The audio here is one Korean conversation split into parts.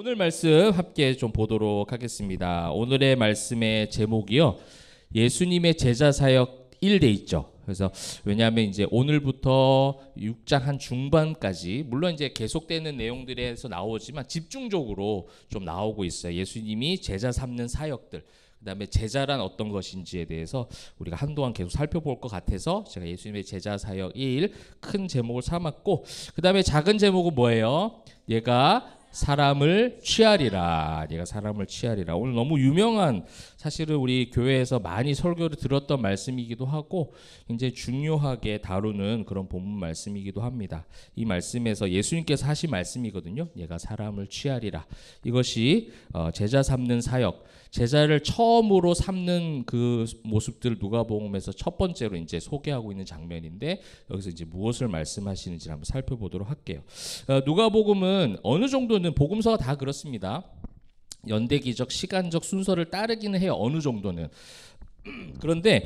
오늘 말씀 함께 좀 보도록 하겠습니다. 오늘의 말씀의 제목이요, 예수님의 제자 사역 1돼 있죠. 그래서 왜냐하면 이제 오늘부터 6장 한 중반까지 물론 이제 계속되는 내용들에서 나오지만 집중적으로 좀 나오고 있어요. 예수님이 제자 삼는 사역들, 그다음에 제자란 어떤 것인지에 대해서 우리가 한동안 계속 살펴볼 것 같아서 제가 예수님의 제자 사역 1 큰 제목을 삼았고, 그다음에 작은 제목은 뭐예요? 얘가 사람을 취하리라. 얘가 사람을 취하리라. 오늘 너무 유명한, 사실은 우리 교회에서 많이 설교를 들었던 말씀이기도 하고 굉장히 중요하게 다루는 그런 본문 말씀이기도 합니다. 이 말씀에서 예수님께서 하신 말씀이거든요. 얘가 사람을 취하리라. 이것이 제자 삼는 사역, 제자를 처음으로 삼는 그 모습들을 누가복음에서 첫 번째로 이제 소개하고 있는 장면인데, 여기서 이제 무엇을 말씀하시는지 한번 살펴보도록 할게요. 누가복음은 어느 정도는 복음서가 다 그렇습니다. 연대기적 시간적 순서를 따르기는 해요. 어느 정도는. 그런데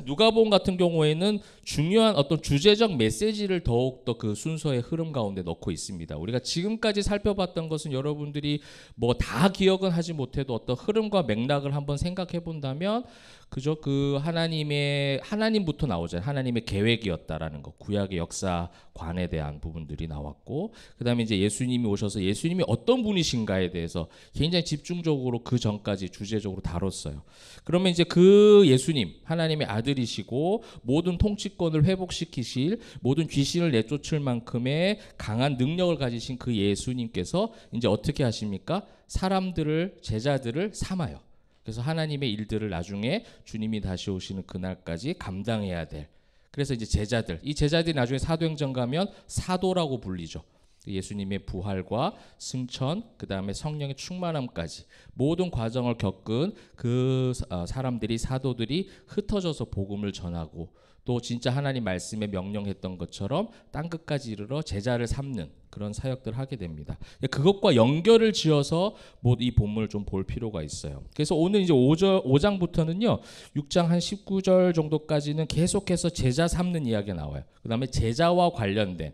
누가복음 같은 경우에는 중요한 어떤 주제적 메시지를 더욱더 그 순서의 흐름 가운데 넣고 있습니다. 우리가 지금까지 살펴봤던 것은 여러분들이 뭐 다 기억은 하지 못해도 어떤 흐름과 맥락을 한번 생각해 본다면 그저 그 하나님부터 나오잖아요. 하나님의 계획이었다라는 것, 구약의 역사관에 대한 부분들이 나왔고, 그다음에 이제 예수님이 오셔서 예수님이 어떤 분이신가에 대해서 굉장히 집중적으로 그 전까지 주제적으로 다뤘어요. 그러면 이제 그 예수님, 하나님의 아들이시고 모든 통치권을 회복시키실, 모든 귀신을 내쫓을 만큼의 강한 능력을 가지신 그 예수님께서 이제 어떻게 하십니까? 사람들을, 제자들을 삼아요. 그래서 하나님의 일들을 나중에 주님이 다시 오시는 그날까지 감당해야 될, 그래서 이제 제자들, 이 제자들이 나중에 사도행전 가면 사도라고 불리죠. 예수님의 부활과 승천, 그 다음에 성령의 충만함까지 모든 과정을 겪은 그 사람들이, 사도들이 흩어져서 복음을 전하고, 또 진짜 하나님 말씀에 명령했던 것처럼 땅끝까지 이르러 제자를 삼는 그런 사역들을 하게 됩니다. 그것과 연결을 지어서 이 본문을 좀 볼 필요가 있어요. 그래서 오늘 이제 5장부터는요 6장 한 19절 정도까지는 계속해서 제자 삼는 이야기가 나와요. 그 다음에 제자와 관련된,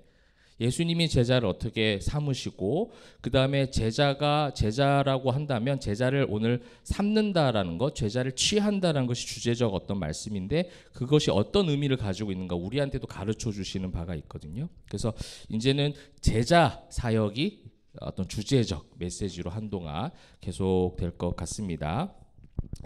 예수님이 제자를 어떻게 삼으시고, 그 다음에 제자라고 한다면 제자를 오늘 삼는다라는 것, 제자를 취한다라는 것이 주제적 어떤 말씀인데, 그것이 어떤 의미를 가지고 있는가 우리한테도 가르쳐 주시는 바가 있거든요. 그래서 이제는 제자 사역이 어떤 주제적 메시지로 한동안 계속될 것 같습니다.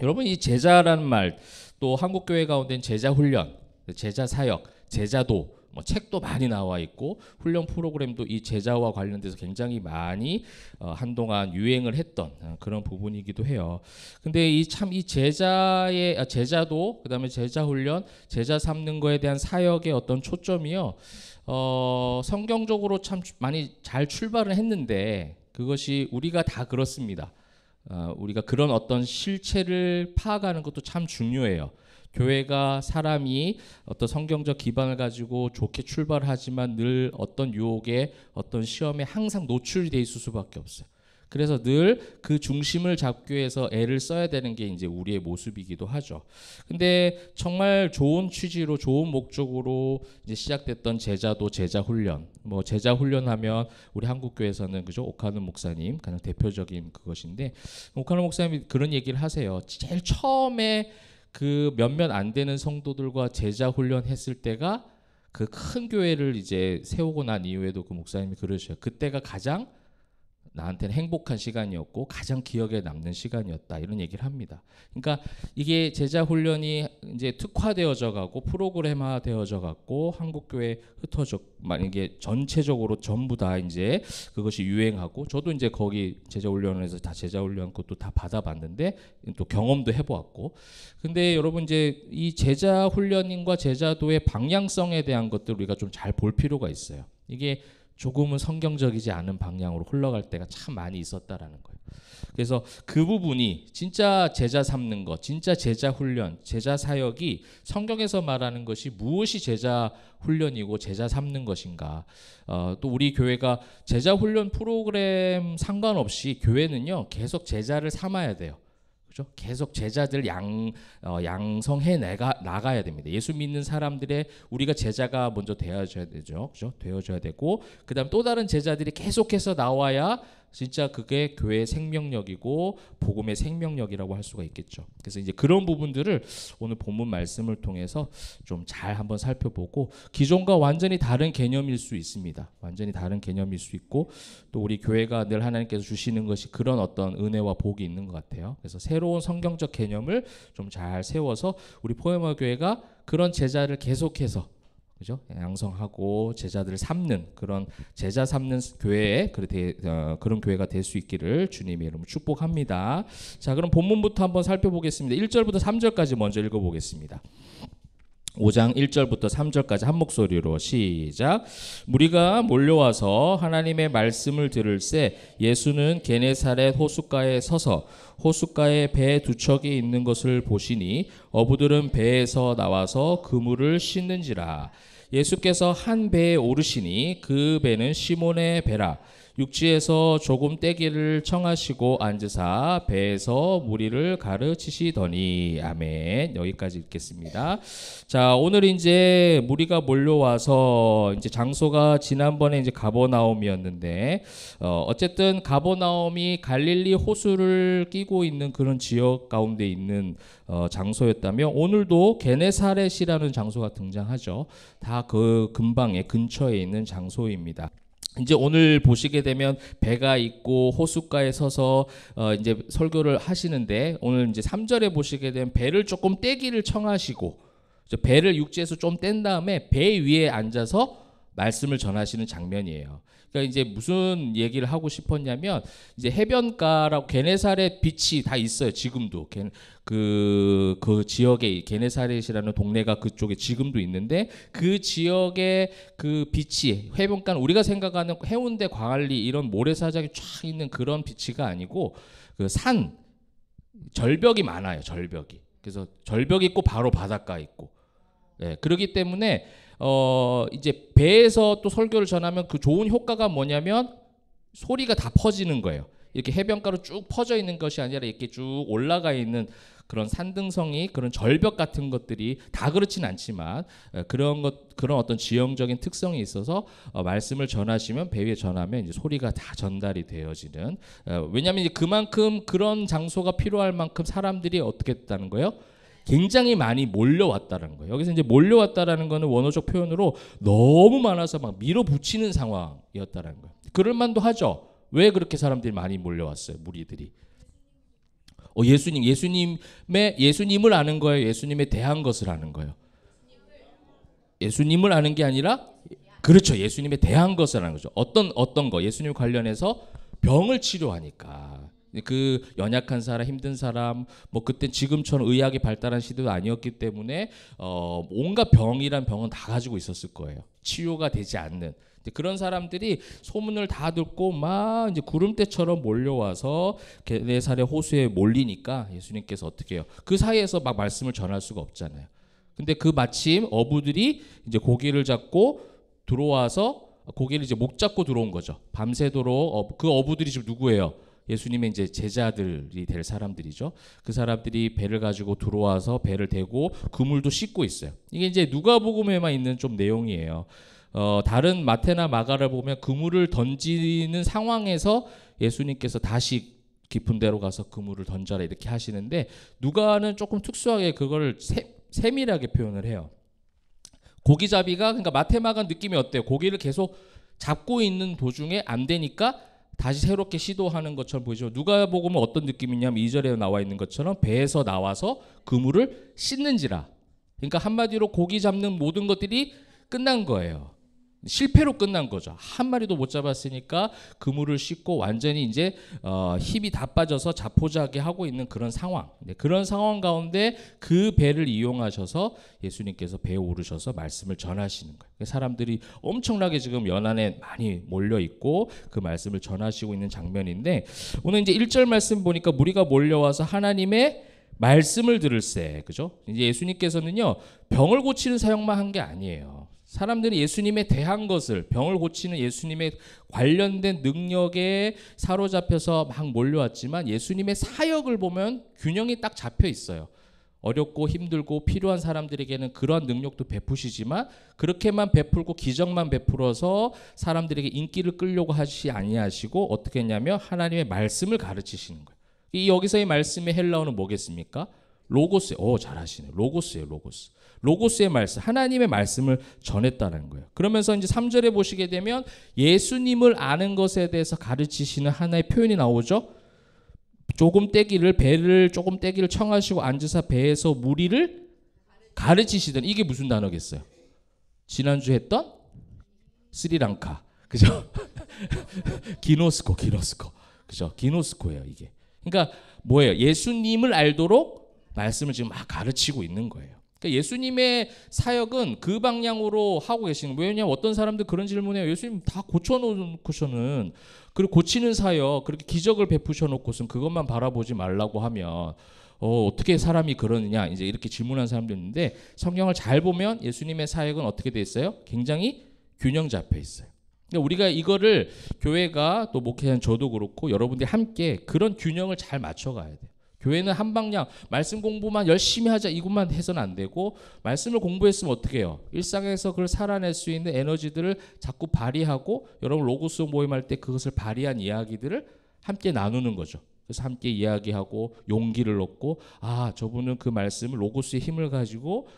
여러분, 이 제자라는 말, 또 한국교회 가운데는 제자 훈련, 제자 사역, 제자도, 책도 많이 나와 있고 훈련 프로그램도 이 제자와 관련돼서 굉장히 많이 한동안 유행을 했던 그런 부분이기도 해요. 근데 이 제자도, 그다음에 제자 훈련, 제자 삼는 거에 대한 사역의 어떤 초점이요, 성경적으로 참 많이 잘 출발을 했는데, 그것이 우리가 다 그렇습니다. 우리가 그런 어떤 실체를 파악하는 것도 참 중요해요. 교회가, 사람이 어떤 성경적 기반을 가지고 좋게 출발하지만 늘 어떤 유혹에, 어떤 시험에 항상 노출이 돼 있을 수밖에 없어요. 그래서 늘 그 중심을 잡기 위해서 애를 써야 되는 게 이제 우리의 모습이기도 하죠. 근데 정말 좋은 취지로, 좋은 목적으로 이제 시작됐던 제자도, 제자 훈련, 제자 훈련하면 우리 한국교회에서는 그죠, 오카노 목사님 가장 대표적인 그것인데, 오카노 목사님이 그런 얘기를 하세요. 제일 처음에 그 몇몇 안 되는 성도들과 제자 훈련했을 때가, 그 큰 교회를 이제 세우고 난 이후에도 그 목사님이 그러셔요. 그때가 가장 나한테는 행복한 시간이었고 가장 기억에 남는 시간이었다, 이런 얘기를 합니다. 그러니까 이게 제자 훈련이 이제 특화되어져 가고 프로그램화되어져 갖고 한국교회 흩어져, 만약에 전체적으로 전부 다 이제 그것이 유행하고, 저도 이제 거기 제자 훈련에서 다 제자 훈련 것도 다 받아봤는데 또 경험도 해보았고, 근데 여러분 이제 이 제자 훈련인과 제자도의 방향성에 대한 것들 우리가 좀 잘 볼 필요가 있어요. 이게 조금은 성경적이지 않은 방향으로 흘러갈 때가 참 많이 있었다라는 거예요. 그래서 그 부분이 진짜 제자 삼는 것, 진짜 제자 훈련, 제자 사역이 성경에서 말하는 것이 무엇이 제자 훈련이고 제자 삼는 것인가. 또 우리 교회가 제자 훈련 프로그램 상관없이 교회는요 계속 제자를 삼아야 돼요. 그죠? 계속 제자들 양성해 나가야 됩니다. 예수 믿는 사람들의 우리가 제자가 먼저 되어져야 되죠. 그죠? 되어져야 되고, 그다음 또 다른 제자들이 계속해서 나와야 진짜 그게 교회의 생명력이고 복음의 생명력이라고 할 수가 있겠죠. 그래서 이제 그런 부분들을 오늘 본문 말씀을 통해서 좀 잘 한번 살펴보고, 기존과 완전히 다른 개념일 수 있습니다. 완전히 다른 개념일 수 있고, 또 우리 교회가 늘 하나님께서 주시는 것이 그런 어떤 은혜와 복이 있는 것 같아요. 그래서 새로운 성경적 개념을 좀 잘 세워서 우리 포에마 교회가 그런 제자를 계속해서, 그죠? 양성하고 제자들을 삼는, 그런 제자 삼는 교회에 그런 교회가 될 수 있기를 주님의 이름으로 축복합니다. 자, 그럼 본문부터 한번 살펴보겠습니다. 1절부터 3절까지 먼저 읽어보겠습니다. 5장 1절부터 3절까지 한 목소리로 시작. 무리가 몰려와서 하나님의 말씀을 들을새 예수는 게네사렛 호숫가에 서서 호숫가에 배 두 척이 있는 것을 보시니 어부들은 배에서 나와서 그물을 씻는지라. 예수께서 한 배에 오르시니 그 배는 시몬의 배라. 육지에서 조금 떼기를 청하시고 앉으사 배에서 무리를 가르치시더니. 아멘. 여기까지 읽겠습니다. 자, 오늘 이제 무리가 몰려와서 이제 장소가 지난번에 이제 가버나움이었는데, 어쨌든 가버나움이 갈릴리 호수를 끼고 있는 그런 지역 가운데 있는 장소였다면, 오늘도 게네사렛이라는 장소가 등장하죠. 다 그 근방에 근처에 있는 장소입니다. 이제 오늘 보시게 되면 배가 있고 호숫가에 서서 이제 설교를 하시는데, 오늘 이제 3절에 보시게 되면 배를 조금 떼기를 청하시고, 배를 육지에서 좀 뗀 다음에 배 위에 앉아서 말씀을 전하시는 장면이에요. 그러니까 이제 무슨 얘기를 하고 싶었냐면, 이제 해변가라고 게네사렛 빛이 다 있어요. 지금도 그 지역에 게네사렛이라는 동네가 그쪽에 지금도 있는데, 그 지역의 그 빛이 해변가는 우리가 생각하는 해운대, 광안리 이런 모래사장이 쫙 있는 그런 빛이가 아니고, 그 산 절벽이 많아요. 절벽이. 그래서 절벽이 있고 바로 바닷가 있고. 네, 그렇기 때문에 이제 배에서 또 설교를 전하면 그 좋은 효과가 뭐냐면 소리가 다 퍼지는 거예요. 이렇게 해변가로 쭉 퍼져 있는 것이 아니라 이렇게 쭉 올라가 있는 그런 산등성이, 그런 절벽 같은 것들이 다 그렇진 않지만 그런 어떤 지형적인 특성이 있어서 말씀을 전하시면, 배 위에 전하면 이제 소리가 다 전달이 되어지는, 왜냐하면 이제 그만큼 그런 장소가 필요할 만큼 사람들이 어떻게 됐다는 거예요? 굉장히 많이 몰려왔다는 거예요. 여기서 이제 몰려왔다라는 거는 원어적 표현으로 너무 많아서 막 밀어붙이는 상황이었다는 거예요. 그럴 만도 하죠. 왜 그렇게 사람들이 많이 몰려왔어요? 무리들이. 예수님을 아는 거예요? 예수님에 대한 것을 아는 거예요? 예수님을 아는 게 아니라, 그렇죠, 예수님에 대한 것을 아는 거죠. 어떤 거? 예수님 관련해서 병을 치료하니까. 그 연약한 사람, 힘든 사람, 뭐 그때 지금처럼 의학이 발달한 시대도 아니었기 때문에 온갖 병이란 병은 다 가지고 있었을 거예요. 치유가 되지 않는 그런 사람들이 소문을 다 듣고 막 이제 구름대처럼 몰려와서 게네사렛 호수에 몰리니까 예수님께서 어떻게 해요? 그 사이에서 막 말씀을 전할 수가 없잖아요. 근데 그 마침 어부들이 이제 고기를 잡고 들어와서, 고기를 이제 목 잡고 들어온 거죠. 밤새도록. 그 어부들이 지금 누구예요? 예수님의 이제 제자들이 될 사람들이죠. 그 사람들이 배를 가지고 들어와서 배를 대고 그물도 씻고 있어요. 이게 이제 누가복음에만 있는 좀 내용이에요. 다른 마태나 마가를 보면 그물을 던지는 상황에서 예수님께서 다시 깊은 데로 가서 그물을 던져라 이렇게 하시는데, 누가는 조금 특수하게 그걸 세밀하게 표현을 해요. 고기잡이가, 그러니까 마태 마가 느낌이 어때요? 고기를 계속 잡고 있는 도중에 안 되니까 다시 새롭게 시도하는 것처럼 보이죠. 누가복음은 어떤 느낌이냐면 2절에 나와 있는 것처럼 배에서 나와서 그물을 씻는지라. 그러니까 한마디로 고기 잡는 모든 것들이 끝난 거예요. 실패로 끝난 거죠. 한 마리도 못 잡았으니까 그물을 씻고 완전히 이제 힘이 다 빠져서 자포자기 하고 있는 그런 상황. 그런 상황 가운데 그 배를 이용하셔서 예수님께서 배에 오르셔서 말씀을 전하시는 거예요. 사람들이 엄청나게 지금 연안에 많이 몰려 있고 그 말씀을 전하시고 있는 장면인데, 오늘 이제 1절 말씀 보니까 무리가 몰려와서 하나님의 말씀을 들을세, 그죠? 이제 예수님께서는요 병을 고치는 사역만 한 게 아니에요. 사람들이 예수님에 대한 것을, 병을 고치는 예수님의 관련된 능력에 사로잡혀서 막 몰려왔지만 예수님의 사역을 보면 균형이 딱 잡혀 있어요. 어렵고 힘들고 필요한 사람들에게는 그러한 능력도 베푸시지만 그렇게만 베풀고 기적만 베풀어서 사람들에게 인기를 끌려고 하시 아니하시고 어떻게 했냐면 하나님의 말씀을 가르치시는 거예요. 여기서의 말씀의 헬라어는 뭐겠습니까? 로고스. 잘하시네. 로고스예요. 로고스. 로고스의 말씀, 하나님의 말씀을 전했다는 거예요. 그러면서 이제 3절에 보시게 되면 예수님을 아는 것에 대해서 가르치시는 하나의 표현이 나오죠. 배를 조금 떼기를 청하시고 앉으사 배에서 무리를 가르치시던, 이게 무슨 단어겠어요? 지난주 했던 스리랑카, 그죠? 기노스코. 그죠? 기노스코예요, 이게. 그러니까 뭐예요? 예수님을 알도록 말씀을 지금 막 가르치고 있는 거예요. 그러니까 예수님의 사역은 그 방향으로 하고 계시는 거예요. 왜냐하면 어떤 사람들 그런 질문해요. 예수님 다 고쳐놓고서는, 그리고 고치는 사역, 그렇게 기적을 베푸셔놓고서는 그것만 바라보지 말라고 하면 어떻게 사람이 그러느냐, 이제 이렇게 질문하는 사람도 있는데, 성경을 잘 보면 예수님의 사역은 어떻게 돼 있어요? 굉장히 균형 잡혀 있어요. 그러니까 우리가 이거를, 교회가 또 목회자는 저도 그렇고 여러분들이 함께 그런 균형을 잘 맞춰가야 돼요. 교회는 한 방향, 말씀 공부만 열심히 하자 이것만 해서는 안 되고, 말씀을 공부했으면 어떻게 해요? 일상에서 그걸 살아낼 수 있는 에너지들을 자꾸 발휘하고, 여러분 로고스 모임할 때 그것을 발휘한 이야기들을 함께 나누는 거죠. 그래서 함께 이야기하고 용기를 얻고, 저분은 그 말씀을 로고스의 힘을 가지고,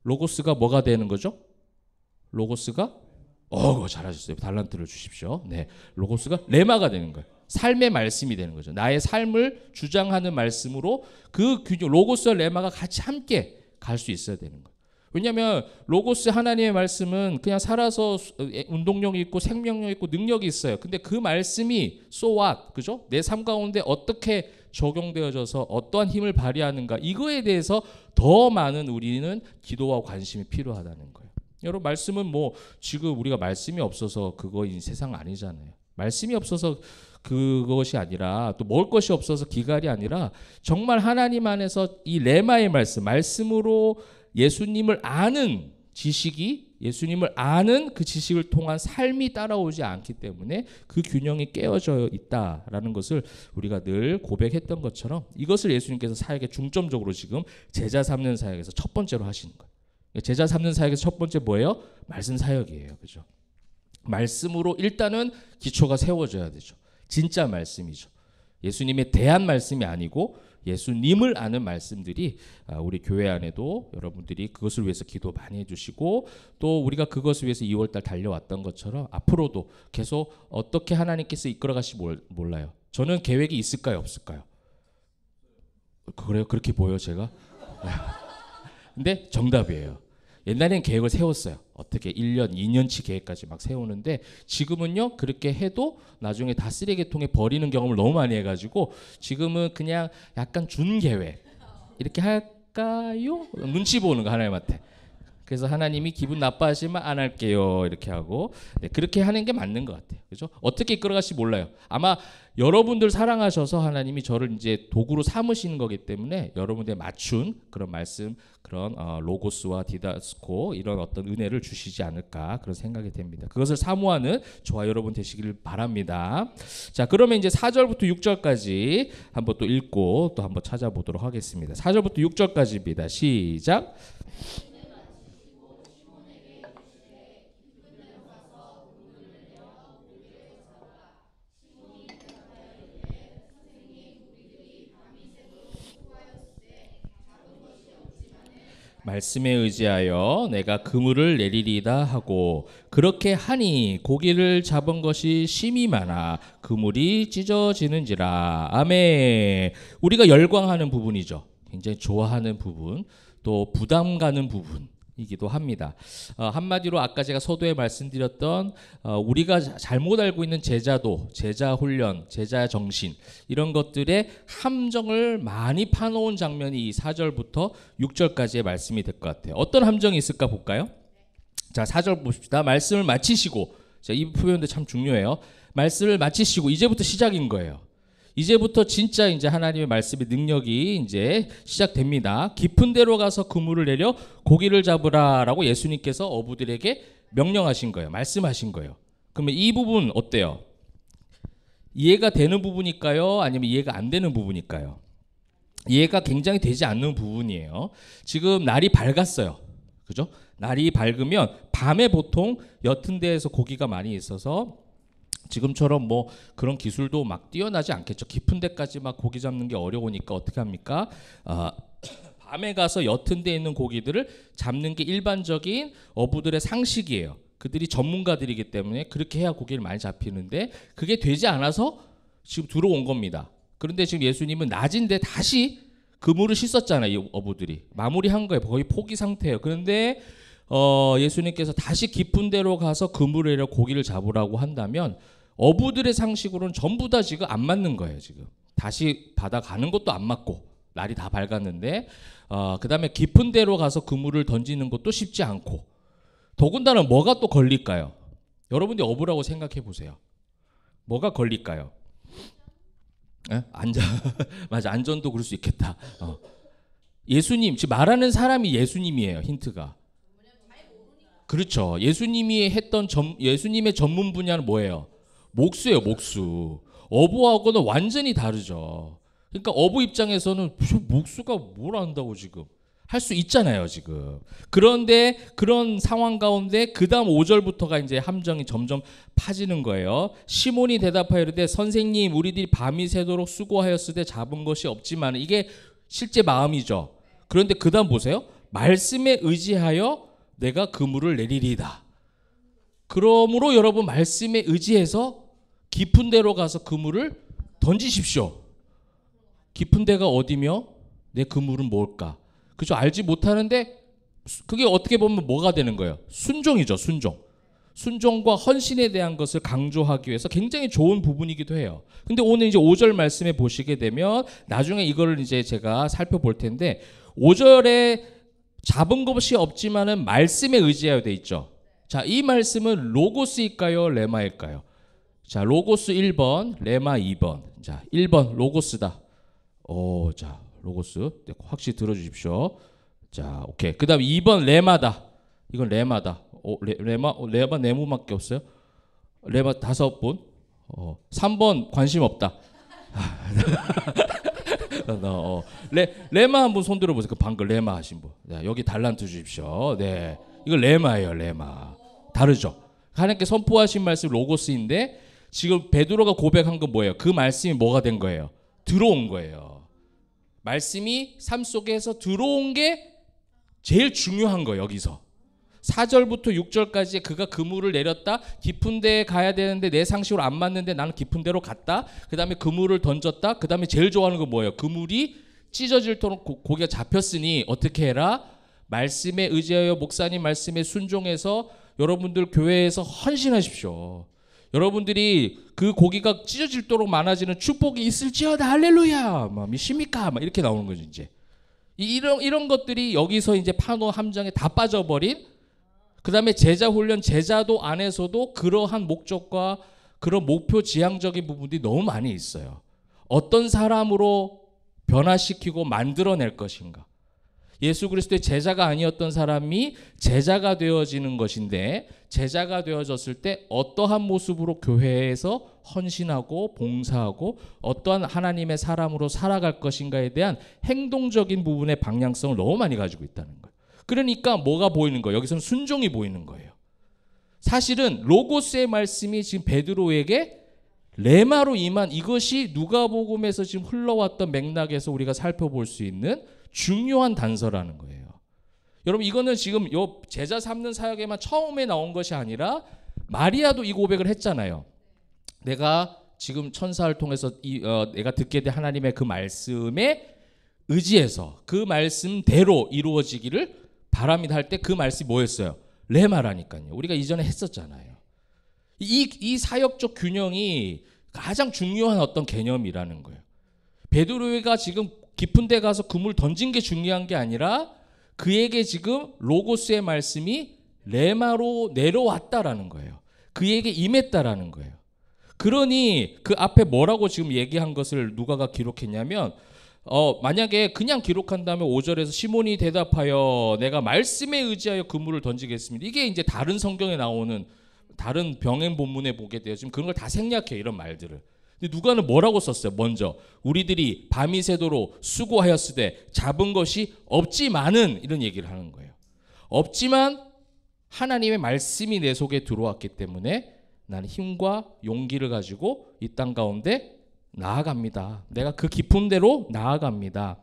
로고스가 뭐가 되는 거죠? 로고스가 잘하셨어요. 달란트를 주십시오. 네, 로고스가 레마가 되는 거예요. 삶의 말씀이 되는 거죠. 나의 삶을 주장하는 말씀으로 그 균형, 로고스와 레마가 같이 함께 갈 수 있어야 되는 거예요. 왜냐하면 로고스 하나님의 말씀은 그냥 살아서 운동력이 있고 생명력이 있고 능력이 있어요. 근데 그 말씀이 so what, 그죠? 내 삶 가운데 어떻게 적용되어져서 어떠한 힘을 발휘하는가, 이거에 대해서 더 많은 우리는 기도와 관심이 필요하다는 거예요. 여러분, 말씀은 지금 우리가 말씀이 없어서 그거인 세상 아니잖아요. 말씀이 없어서 그것이 아니라, 또 먹을 것이 없어서 기갈이 아니라, 정말 하나님 안에서 이 레마의 말씀으로 예수님을 아는 지식이, 예수님을 아는 그 지식을 통한 삶이 따라오지 않기 때문에 그 균형이 깨어져 있다라는 것을 우리가 늘 고백했던 것처럼, 이것을 예수님께서 사역에 중점적으로 지금 제자 삼는 사역에서 첫 번째로 하시는 거예요. 제자 삼는 사역에서 첫 번째 뭐예요? 말씀 사역이에요. 그죠? 말씀으로 일단은 기초가 세워져야 되죠. 진짜 말씀이죠. 예수님에 대한 말씀이 아니고 예수님을 아는 말씀들이 우리 교회 안에도 여러분들이 그것을 위해서 기도 많이 해주시고, 또 우리가 그것을 위해서 2월달 달려왔던 것처럼 앞으로도 계속 어떻게 하나님께서 이끌어가실지 몰라요. 저는 계획이 있을까요? 없을까요? 그래요? 그렇게 보여요 제가? 근데 정답이에요. 옛날에는 계획을 세웠어요. 어떻게 1년, 2년치 계획까지 막 세우는데, 지금은요 그렇게 해도 나중에 다 쓰레기통에 버리는 경험을 너무 많이 해가지고 지금은 그냥 약간 준계획, 이렇게 할까요? 눈치 보는 거 하나님한테. 그래서 하나님이 기분 나빠하시면 안 할게요 이렇게 하고, 그렇게 하는 게 맞는 것 같아요. 그죠? 어떻게 이끌어갈지 몰라요. 아마 여러분들 사랑하셔서 하나님이 저를 이제 도구로 삼으시는 거기 때문에 여러분들에 맞춘 그런 말씀, 그런 로고스와 디다스코, 이런 어떤 은혜를 주시지 않을까, 그런 생각이 됩니다. 그것을 사모하는 저와 여러분 되시기를 바랍니다. 자, 그러면 이제 4절부터 6절까지 한번 또 읽고 또 한번 찾아보도록 하겠습니다. 4절부터 6절까지입니다. 시작. 말씀에 의지하여 내가 그물을 내리리다 하고, 그렇게 하니 고기를 잡은 것이 심히 많아 그물이 찢어지는지라. 아멘. 우리가 열광하는 부분이죠. 굉장히 좋아하는 부분, 또 부담 가는 부분이기도 합니다. 한마디로 아까 제가 서두에 말씀드렸던 우리가 잘못 알고 있는 제자도, 제자 훈련, 제자 정신, 이런 것들의 함정을 많이 파놓은 장면이 이 4절부터 6절까지의 말씀이 될 것 같아요. 어떤 함정이 있을까 볼까요? 자, 4절 봅시다. 말씀을 마치시고, 자, 이 표현도 참 중요해요. 말씀을 마치시고, 이제부터 시작인 거예요. 이제부터 진짜 이제 하나님의 말씀의 능력이 이제 시작됩니다. 깊은 데로 가서 그물을 내려 고기를 잡으라라고 예수님께서 어부들에게 명령하신 거예요. 말씀하신 거예요. 그러면 이 부분 어때요? 이해가 되는 부분일까요? 아니면 이해가 안 되는 부분일까요? 이해가 굉장히 되지 않는 부분이에요. 지금 날이 밝았어요. 그죠? 날이 밝으면 밤에 보통 옅은 데에서 고기가 많이 있어서 지금처럼 뭐 그런 기술도 막 뛰어나지 않겠죠. 깊은 데까지 막 고기 잡는 게 어려우니까 어떻게 합니까? 밤에 가서 옅은 데에 있는 고기들을 잡는 게 일반적인 어부들의 상식이에요. 그들이 전문가들이기 때문에 그렇게 해야 고기를 많이 잡히는데 그게 되지 않아서 지금 들어온 겁니다. 그런데 지금 예수님은 낮인데 다시 그물을 씻었잖아요. 이 어부들이 마무리한 거예요. 거의 포기 상태예요. 그런데 예수님께서 다시 깊은 데로 가서 그물을 내려 고기를 잡으라고 한다면 어부들의 상식으로는 전부 다 지금 안 맞는 거예요. 지금 다시 바다 가는 것도 안 맞고 날이 다 밝았는데 그 다음에 깊은 데로 가서 그물을 던지는 것도 쉽지 않고 더군다나 뭐가 또 걸릴까요? 여러분들이 어부라고 생각해 보세요. 뭐가 걸릴까요? 안전 맞아, 안전도 그럴 수 있겠다. 예수님 지금 말하는 사람이 예수님이에요. 힌트가 그렇죠. 예수님이 했던 예수님의 전문 분야는 뭐예요? 목수예요. 목수. 어부하고는 완전히 다르죠. 그러니까 어부 입장에서는 목수가 뭘 안다고 지금 할 수 있잖아요. 지금 그런데 그런 상황 가운데 그 다음 5절부터가 이제 함정이 점점 파지는 거예요. 시몬이 대답하여 이르되 선생님 우리들이 밤이 새도록 수고하였으되 잡은 것이 없지만 이게 실제 마음이죠. 그런데 그 다음 보세요. 말씀에 의지하여 내가 그물을 내리리이다. 그러므로 여러분 말씀에 의지해서 깊은 데로 가서 그물을 던지십시오. 깊은 데가 어디며 내 그물은 뭘까? 그죠? 알지 못하는데 그게 어떻게 보면 뭐가 되는 거예요? 순종이죠. 순종. 순종과 헌신에 대한 것을 강조하기 위해서 굉장히 좋은 부분이기도 해요. 근데 오늘 이제 5절 말씀에 보시게 되면 나중에 이거를 이제 제가 살펴볼 텐데 5절에 잡은 것이 없지만은 말씀에 의지하여 돼 있죠. 자, 이 말씀은 로고스일까요? 레마일까요? 자, 로고스 1번, 레마 2번. 자, 1번 로고스다. 자, 로고스. 확실히 들어주십시오. 자, 오케이. 그 다음 2번 레마다. 이건 레마다. 레마 네모밖에 없어요. 레마 5분. 3번 관심 없다. 레마 한번 손 들어보세요. 그 방금 레마 하신 분. 네, 여기 달란트 주십시오. 네, 이거 레마예요. 레마. 다르죠. 하나님께 선포하신 말씀 로고스인데 지금 베드로가 고백한 건 뭐예요? 그 말씀이 뭐가 된 거예요? 들어온 거예요. 말씀이 삶 속에서 들어온 게 제일 중요한 거예요. 여기서 4절부터 6절까지 그가 그물을 내렸다. 깊은 데에 가야 되는데 내 상식으로 안 맞는데 나는 깊은 데로 갔다. 그 다음에 그물을 던졌다. 그 다음에 제일 좋아하는 건 뭐예요? 그물이 찢어질도록 고기가 잡혔으니 어떻게 해라? 말씀에 의지하여 목사님 말씀에 순종해서 여러분들 교회에서 헌신하십시오. 여러분들이 그 고기가 찢어질도록 많아지는 축복이 있을지어다. 할렐루야. 믿습니까? 이렇게 나오는 거죠. 이제 이런 것들이 여기서 이제 파노 함정에 다 빠져버린. 그 다음에 제자 훈련, 제자도 안에서도 그러한 목적과 그런 목표 지향적인 부분들이 너무 많이 있어요. 어떤 사람으로 변화시키고 만들어낼 것인가. 예수 그리스도의 제자가 아니었던 사람이 제자가 되어지는 것인데 제자가 되어졌을 때 어떠한 모습으로 교회에서 헌신하고 봉사하고 어떠한 하나님의 사람으로 살아갈 것인가에 대한 행동적인 부분의 방향성을 너무 많이 가지고 있다는 거예요. 그러니까 뭐가 보이는 거예요? 여기서는 순종이 보이는 거예요. 사실은 로고스의 말씀이 지금 베드로에게 레마로 임한 이것이 누가복음에서 지금 흘러왔던 맥락에서 우리가 살펴볼 수 있는 중요한 단서라는 거예요. 여러분 이거는 지금 요 제자 삼는 사역에만 처음에 나온 것이 아니라 마리아도 이 고백을 했잖아요. 내가 지금 천사를 통해서 내가 듣게 된 하나님의 그 말씀에 의지해서 그 말씀대로 이루어지기를 바랍니다 할 때 그 말씀이 뭐였어요? 레마라니까요. 우리가 이전에 했었잖아요. 이 사역적 균형이 가장 중요한 어떤 개념이라는 거예요. 베드로가 지금 깊은 데 가서 그물 던진 게 중요한 게 아니라 그에게 지금 로고스의 말씀이 레마로 내려왔다라는 거예요. 그에게 임했다라는 거예요. 그러니 그 앞에 뭐라고 지금 얘기한 것을 누가가 기록했냐면 만약에 그냥 기록한다면 5절에서 시몬이 대답하여 내가 말씀에 의지하여 그물을 던지겠습니다. 이게 이제 다른 성경에 나오는 다른 병행 본문에 보게 돼요. 지금 그런 걸 다 생략해요. 이런 말들을. 근데 누가는 뭐라고 썼어요? 먼저 우리들이 밤이 새도록 수고하였으되 잡은 것이 없지만은 이런 얘기를 하는 거예요. 없지만 하나님의 말씀이 내 속에 들어왔기 때문에 나는 힘과 용기를 가지고 이 땅 가운데 나아갑니다. 내가 그 깊은 데로 나아갑니다.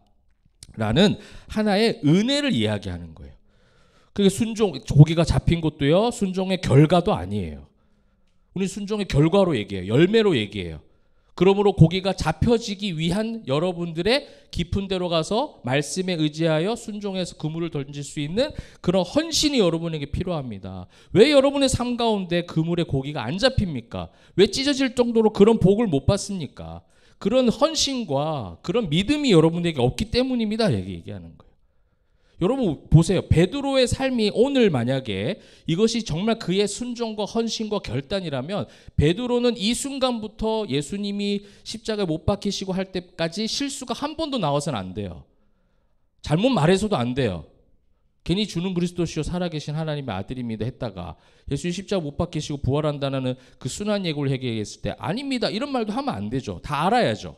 라는 하나의 은혜를 이야기하는 거예요. 그게 순종, 고기가 잡힌 것도요, 순종의 결과도 아니에요. 우리 순종의 결과로 얘기해요. 열매로 얘기해요. 그러므로 고기가 잡혀지기 위한 여러분들의 깊은 데로 가서 말씀에 의지하여 순종해서 그물을 던질 수 있는 그런 헌신이 여러분에게 필요합니다. 왜 여러분의 삶 가운데 그물에 고기가 안 잡힙니까? 왜 찢어질 정도로 그런 복을 못 받습니까? 그런 헌신과 그런 믿음이 여러분에게 없기 때문입니다. 얘기하는 거예요. 여러분 보세요. 베드로의 삶이 오늘 만약에 이것이 정말 그의 순종과 헌신과 결단이라면 베드로는 이 순간부터 예수님이 십자가에 못 박히시고 할 때까지 실수가 한 번도 나와서는 안 돼요. 잘못 말해서도 안 돼요. 괜히 주는 그리스도시요 살아계신 하나님의 아들입니다 했다가 예수님 십자가 못 박히시고 부활한다는 그 순환 예고를 얘기했을 때 아닙니다 이런 말도 하면 안 되죠. 다 알아야죠.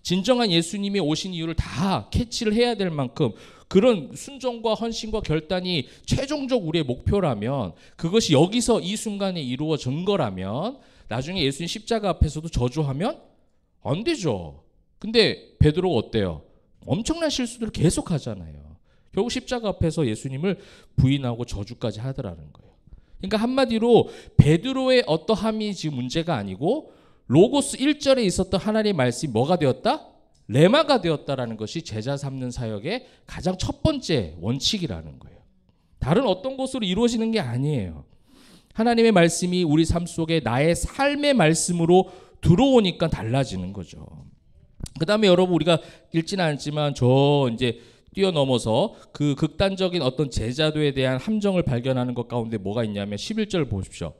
진정한 예수님이 오신 이유를 다 캐치를 해야 될 만큼 그런 순종과 헌신과 결단이 최종적 우리의 목표라면 그것이 여기서 이 순간에 이루어진 거라면 나중에 예수님 십자가 앞에서도 저주하면 안 되죠. 근데 베드로가 어때요? 엄청난 실수들을 계속 하잖아요. 결국 십자가 앞에서 예수님을 부인하고 저주까지 하더라는 거예요. 그러니까 한마디로 베드로의 어떠함이 지금 문제가 아니고 로고스 1절에 있었던 하나님의 말씀이 뭐가 되었다? 레마가 되었다라는 것이 제자 삼는 사역의 가장 첫 번째 원칙이라는 거예요. 다른 어떤 것으로 이루어지는 게 아니에요. 하나님의 말씀이 우리 삶 속에 나의 삶의 말씀으로 들어오니까 달라지는 거죠. 그 다음에 여러분 우리가 읽지는 않지만 저 이제 뛰어넘어서 그 극단적인 어떤 제자도에 대한 함정을 발견하는 것 가운데 뭐가 있냐면 11절 보십시오.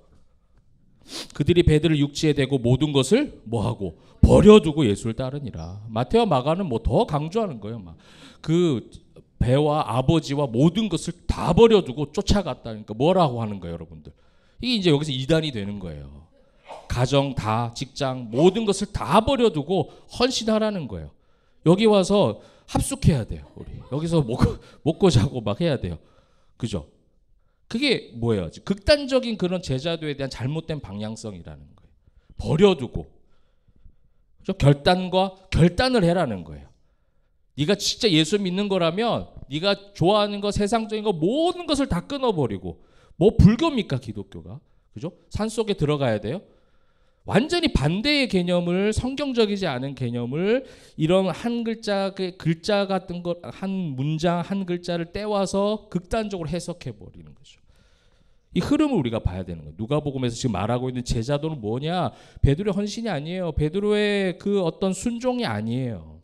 그들이 배들을 육지에 대고 모든 것을 뭐하고 버려두고 예수를 따르니라. 마태와 마가는 뭐 더 강조하는 거예요. 막 그 배와 아버지와 모든 것을 다 버려두고 쫓아갔다니까 뭐라고 하는 거예요, 여러분들. 이게 이제 여기서 이단이 되는 거예요. 가정 다, 직장 모든 것을 다 버려두고 헌신하라는 거예요. 여기 와서 합숙해야 돼요. 우리 여기서 먹고 자고 막 해야 돼요. 그죠? 그게 뭐예요? 극단적인 그런 제자도에 대한 잘못된 방향성이라는 거예요. 버려두고 결단을 해라는 거예요. 네가 진짜 예수 믿는 거라면 네가 좋아하는 거 세상적인 거 모든 것을 다 끊어버리고 뭐 불교입니까 기독교가? 그죠? 산속에 들어가야 돼요. 완전히 반대의 개념을 성경적이지 않은 개념을 이런 한 글자 같은 것 한 문장 한 글자를 떼와서 극단적으로 해석해 버리는 거죠. 이 흐름을 우리가 봐야 되는 거예요. 누가복음에서 지금 말하고 있는 제자도는 뭐냐? 베드로의 헌신이 아니에요. 베드로의 그 어떤 순종이 아니에요.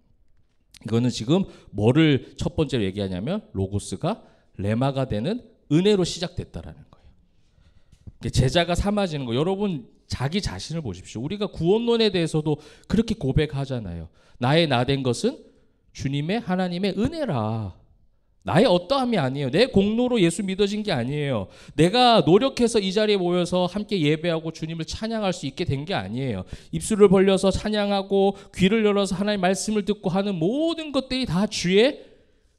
이거는 지금 뭐를 첫 번째로 얘기하냐면 로고스가 레마가 되는 은혜로 시작됐다라는 거예요. 제자가 삼아지는 거. 여러분 자기 자신을 보십시오. 우리가 구원론에 대해서도 그렇게 고백하잖아요. 나의 나 된 것은 주님의 하나님의 은혜라. 나의 어떠함이 아니에요. 내 공로로 예수 믿어진 게 아니에요. 내가 노력해서 이 자리에 모여서 함께 예배하고 주님을 찬양할 수 있게 된 게 아니에요. 입술을 벌려서 찬양하고 귀를 열어서 하나님의 말씀을 듣고 하는 모든 것들이 다 주의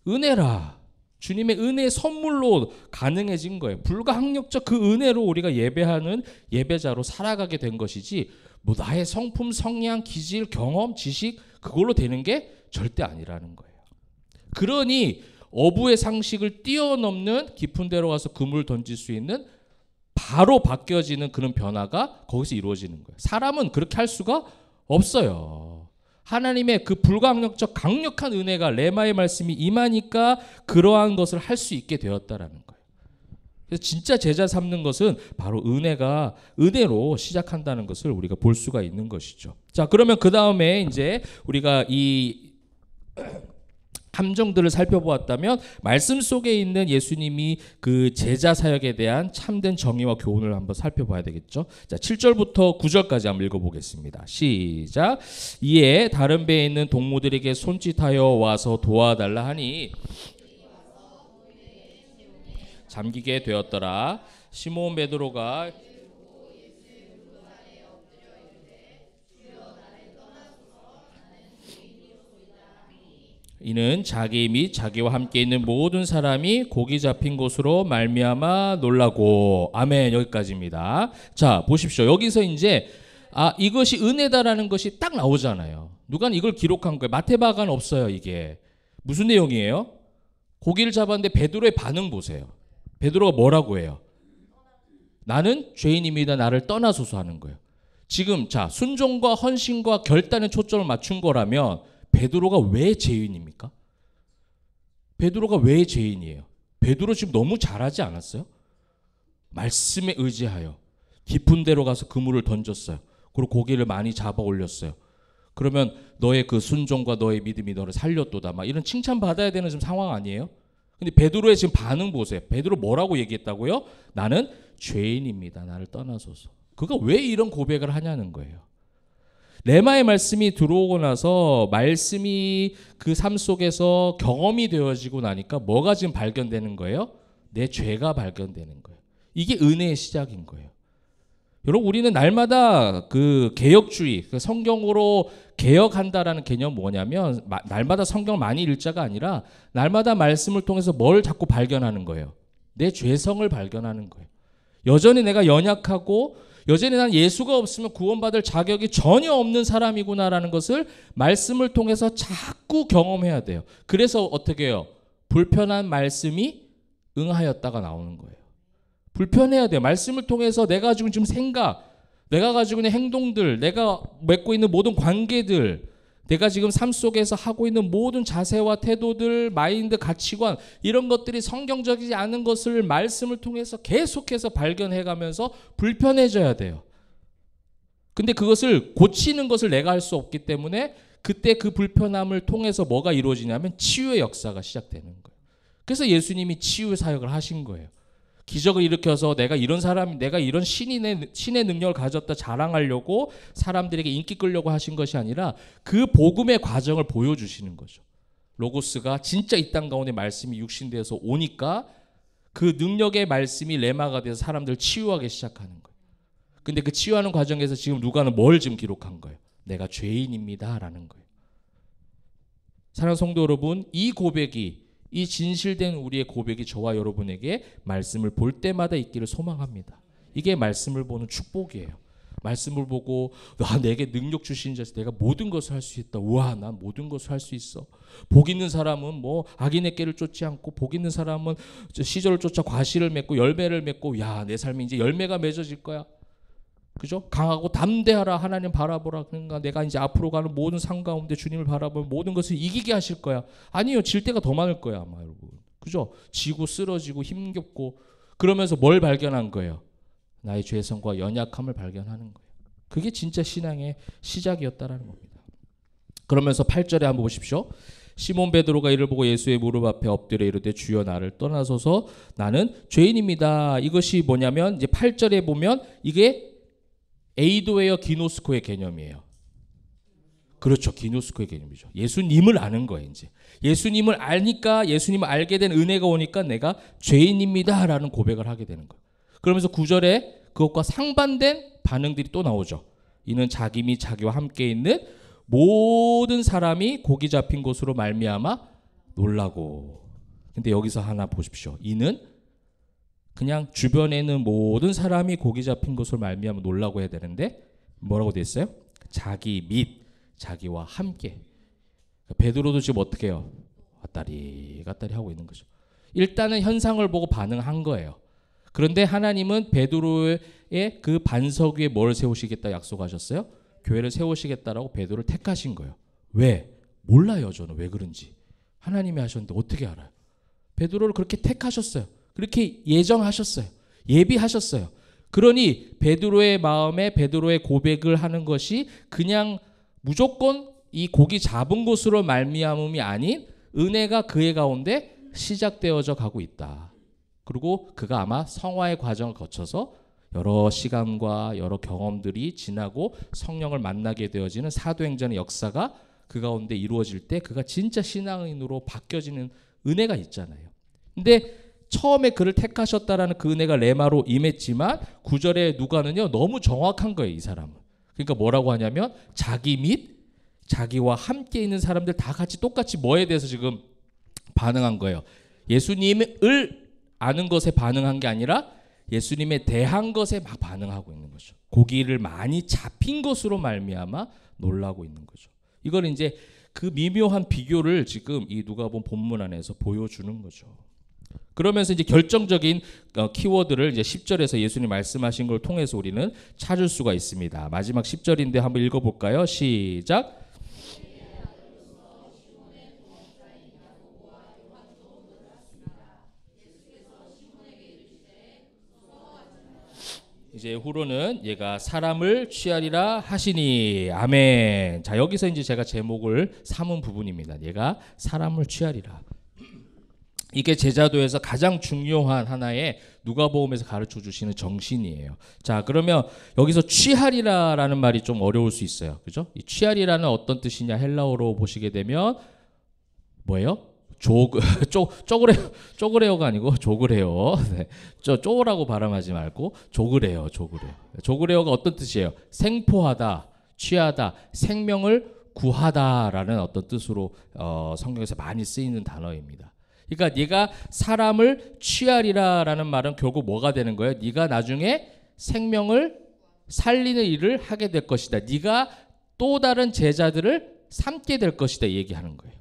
은혜라. 주님의 은혜의 선물로 가능해진 거예요. 불가항력적 그 은혜로 우리가 예배하는 예배자로 살아가게 된 것이지 뭐 나의 성품, 성향, 기질, 경험, 지식 그걸로 되는 게 절대 아니라는 거예요. 그러니 어부의 상식을 뛰어넘는 깊은 데로 가서 그물을 던질 수 있는 바로 바뀌어지는 그런 변화가 거기서 이루어지는 거예요. 사람은 그렇게 할 수가 없어요. 하나님의 그 불가항력적 강력한 은혜가 레마의 말씀이 임하니까 그러한 것을 할 수 있게 되었다라는 거예요. 그래서 진짜 제자 삼는 것은 바로 은혜로 시작한다는 것을 우리가 볼 수가 있는 것이죠. 자, 그러면 그 다음에 이제 우리가 이 함정들을 살펴보았다면 말씀 속에 있는 예수님이 그 제자 사역에 대한 참된 정의와 교훈을 한번 살펴봐야 되겠죠. 자, 7절부터 9절까지 한번 읽어보겠습니다. 시작. 이에 다른 배에 있는 동무들에게 손짓하여 와서 도와달라 하니 잠기게 되었더라. 시몬 베드로가 이는 자기 및 자기와 함께 있는 모든 사람이 고기 잡힌 것으로 말미암아 놀라고. 아멘. 여기까지입니다. 자, 보십시오. 여기서 이제 이것이 은혜다라는 것이 딱 나오잖아요. 누가 이걸 기록한 거예요. 마태바가는 없어요. 이게 무슨 내용이에요? 고기를 잡았는데 베드로의 반응 보세요. 베드로가 뭐라고 해요? 나는 죄인입니다. 나를 떠나소서 하는 거예요. 지금 자, 순종과 헌신과 결단에 초점을 맞춘 거라면 베드로가 왜 죄인입니까? 베드로가 왜 죄인이에요? 베드로 지금 너무 잘하지 않았어요? 말씀에 의지하여 깊은 데로 가서 그물을 던졌어요. 그리고 고기를 많이 잡아 올렸어요. 그러면 너의 그 순종과 너의 믿음이 너를 살렸도다. 막 이런 칭찬 받아야 되는 지금 상황 아니에요? 근데 베드로의 지금 반응 보세요. 베드로 뭐라고 얘기했다고요? 나는 죄인입니다. 나를 떠나소서. 그가 왜 이런 고백을 하냐는 거예요. 레마의 말씀이 들어오고 나서 말씀이 그 삶 속에서 경험이 되어지고 나니까 뭐가 지금 발견되는 거예요? 내 죄가 발견되는 거예요. 이게 은혜의 시작인 거예요. 여러분, 우리는 날마다 그 개혁주의, 그 성경으로 개혁한다라는 개념 뭐냐면 날마다 성경을 많이 읽자가 아니라 날마다 말씀을 통해서 뭘 자꾸 발견하는 거예요. 내 죄성을 발견하는 거예요. 여전히 내가 연약하고 여전히 난 예수가 없으면 구원받을 자격이 전혀 없는 사람이구나라는 것을 말씀을 통해서 자꾸 경험해야 돼요. 그래서 어떻게 해요? 불편한 말씀이 응하였다가 나오는 거예요. 불편해야 돼요. 말씀을 통해서 내가 가지고 지금 생각, 내가 가지고 있는 행동들, 내가 맺고 있는 모든 관계들, 내가 지금 삶 속에서 하고 있는 모든 자세와 태도들, 마인드, 가치관 이런 것들이 성경적이지 않은 것을 말씀을 통해서 계속해서 발견해가면서 불편해져야 돼요. 근데 그것을 고치는 것을 내가 할 수 없기 때문에 그때 그 불편함을 통해서 뭐가 이루어지냐면 치유의 역사가 시작되는 거예요. 그래서 예수님이 치유 사역을 하신 거예요. 기적을 일으켜서 내가 이런 사람, 내가 이런 신의 능력을 가졌다 자랑하려고 사람들에게 인기 끌려고 하신 것이 아니라 그 복음의 과정을 보여주시는 거죠. 로고스가 진짜 이 땅 가운데 말씀이 육신되어서 오니까 그 능력의 말씀이 레마가 돼서 사람들을 치유하기 시작하는 거예요. 근데 그 치유하는 과정에서 지금 누가는 뭘 지금 기록한 거예요? 내가 죄인입니다 라는 거예요. 사랑하는 성도 여러분, 이 고백이, 이 진실된 우리의 고백이 저와 여러분에게 말씀을 볼 때마다 있기를 소망합니다. 이게 말씀을 보는 축복이에요. 말씀을 보고 내게 능력 주신 자에서 내가 모든 것을 할 수 있다. 우와, 난 모든 것을 할 수 있어. 복 있는 사람은 뭐 악인의 꾀를 쫓지 않고, 복 있는 사람은 시절을 쫓아 과실을 맺고 열매를 맺고, 야, 내 삶이 이제 열매가 맺어질 거야. 그죠? 강하고 담대하라. 하나님 바라보라. 그러니까 내가 이제 앞으로 가는 모든 삶 가운데 주님을 바라보면 모든 것을 이기게 하실 거야. 아니요, 질 때가 더 많을 거야 아마 여러분. 그죠? 지고 쓰러지고 힘겹고, 그러면서 뭘 발견한 거예요? 나의 죄성과 연약함을 발견하는 거예요. 그게 진짜 신앙의 시작이었다라는 겁니다. 그러면서 8절에 한번 보십시오. 시몬 베드로가 이를 보고 예수의 무릎 앞에 엎드려 이르되 주여 나를 떠나소서 나는 죄인입니다. 이것이 뭐냐면 이제 8절에 보면 이게 에이도웨어 기노스코의 개념이에요. 그렇죠. 기노스코의 개념이죠. 예수님을 아는 거예요. 이제 예수님을 아니까, 예수님을 알게 된 은혜가 오니까 내가 죄인입니다 라는 고백을 하게 되는 거예요. 그러면서 9절에 그것과 상반된 반응들이 또 나오죠. 이는 자기 및 자기와 함께 있는 모든 사람이 고기 잡힌 것으로 말미암아 놀라고. 근데 여기서 하나 보십시오. 이는 그냥 주변에 있는 모든 사람이 고기 잡힌 것으로 말미암아 놀라고 해야 되는데 뭐라고 돼 있어요? 자기 및 자기와 함께. 베드로도 지금 어떻게 해요? 왔다리 갔다리 하고 있는 거죠. 일단은 현상을 보고 반응한 거예요. 그런데 하나님은 베드로의 그 반석 위에 뭘 세우시겠다 약속하셨어요? 교회를 세우시겠다라고 베드로를 택하신 거예요. 왜? 몰라요. 저는 왜 그런지. 하나님이 하셨는데 어떻게 알아요? 베드로를 그렇게 택하셨어요. 그렇게 예정하셨어요. 예비하셨어요. 그러니 베드로의 마음에 베드로의 고백을 하는 것이 그냥 무조건 이 고기 잡은 것으로 말미암음이 아닌 은혜가 그의 가운데 시작되어져 가고 있다. 그리고 그가 아마 성화의 과정을 거쳐서 여러 시간과 여러 경험들이 지나고 성령을 만나게 되어지는 사도행전의 역사가 그 가운데 이루어질 때 그가 진짜 신앙인으로 바뀌어지는 은혜가 있잖아요. 근데 처음에 그를 택하셨다라는 그 은혜가 레마로 임했지만 9절에 누가는요 너무 정확한 거예요. 이 사람은. 그러니까 뭐라고 하냐면 자기 및 자기와 함께 있는 사람들 다 같이 똑같이 뭐에 대해서 지금 반응한 거예요? 예수님을 아는 것에 반응한 게 아니라 예수님에 대한 것에 막 반응하고 있는 거죠. 고기를 많이 잡힌 것으로 말미암아 놀라고 있는 거죠. 이걸 이제 그 미묘한 비교를 지금 이 누가복음 본문 안에서 보여주는 거죠. 그러면서 이제 결정적인 키워드를 이제 10절에서 예수님 말씀하신 걸 통해서 우리는 찾을 수가 있습니다. 마지막 10절인데 한번 읽어볼까요? 시작. 이제 후로는 얘가 사람을 취하리라 하시니 아멘. 자, 여기서 이제 제가 제목을 삼은 부분입니다. 얘가 사람을 취하리라. 이게 제자도에서 가장 중요한 하나의 누가복음에서 가르쳐 주시는 정신이에요. 자, 그러면 여기서 취하리라라는 말이 좀 어려울 수 있어요. 그죠? 이 취하리라는 어떤 뜻이냐? 헬라어로 보시게 되면 뭐예요? 쪼그레요가 아니고 조그레요. 네. 쪼라고 발음하지 말고 조그레요. 조그레요가 어떤 뜻이에요? 생포하다, 취하다, 생명을 구하다라는 어떤 뜻으로 성경에서 많이 쓰이는 단어입니다. 그러니까 네가 사람을 취하리라라는 말은 결국 뭐가 되는 거예요? 네가 나중에 생명을 살리는 일을 하게 될 것이다. 네가 또 다른 제자들을 삼게 될 것이다 얘기하는 거예요.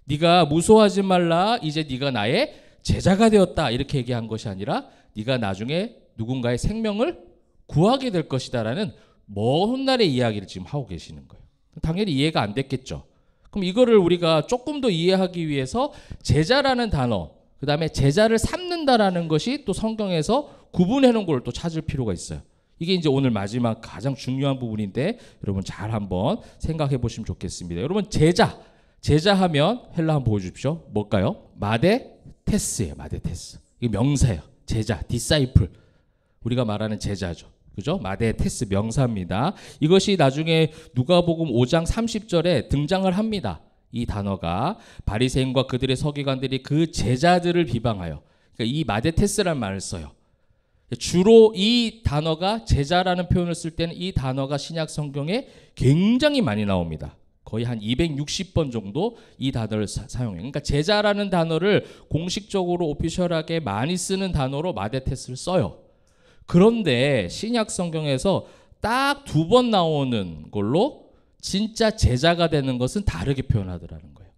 네가 무서워하지 말라. 이제 네가 나의 제자가 되었다. 이렇게 얘기한 것이 아니라 네가 나중에 누군가의 생명을 구하게 될 것이다라는 먼 훗날의 이야기를 지금 하고 계시는 거예요. 당연히 이해가 안 됐겠죠. 그럼 이거를 우리가 조금 더 이해하기 위해서 제자라는 단어, 그 다음에 제자를 삼는다라는 것이 또 성경에서 구분해 놓은 걸 또 찾을 필요가 있어요. 이게 이제 오늘 마지막 가장 중요한 부분인데 여러분 잘 한번 생각해 보시면 좋겠습니다. 여러분 제자하면 헬라 한번 보여주십시오. 뭘까요? 마데테스예요. 마데테스. 이게 명사예요. 제자, 디사이플. 우리가 말하는 제자죠. 그죠? 마데테스 명사입니다. 이것이 나중에 누가복음 5장 30절에 등장을 합니다. 이 단어가 바리새인과 그들의 서기관들이 그 제자들을 비방하여, 그러니까 이 마데테스라는 말을 써요. 주로 이 단어가 제자라는 표현을 쓸 때는 이 단어가 신약 성경에 굉장히 많이 나옵니다. 거의 한 260번 정도 이 단어를 사용해요. 그러니까 제자라는 단어를 공식적으로 오피셜하게 많이 쓰는 단어로 마데테스를 써요. 그런데 신약 성경에서 딱 2번 나오는 걸로 진짜 제자가 되는 것은 다르게 표현하더라는 거예요.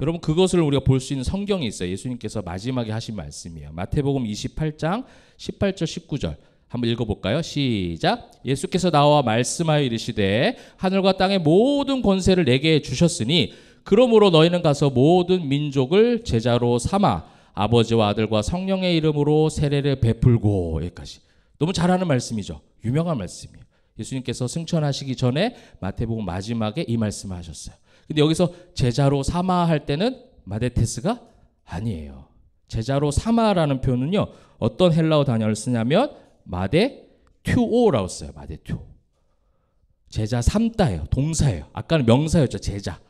여러분 그것을 우리가 볼 수 있는 성경이 있어요. 예수님께서 마지막에 하신 말씀이에요. 마태복음 28장 18절 19절 한번 읽어볼까요? 시작. 예수께서 나와 말씀하여 이르시되 하늘과 땅의 모든 권세를 내게 주셨으니 그러므로 너희는 가서 모든 민족을 제자로 삼아 아버지와 아들과 성령의 이름으로 세례를 베풀고. 여기까지 너무 잘하는 말씀이죠. 유명한 말씀이에요. 예수님께서 승천하시기 전에 마태복음 마지막에 이 말씀을 하셨어요. 근데 여기서 제자로 삼아 할 때는 마데테스가 아니에요. 제자로 삼아라는 표현은요 어떤 헬라어 단어를 쓰냐면 마데튜오라고 써요. 마데튜오. 제자 삼다예요. 동사예요. 아까는 명사였죠. 제자.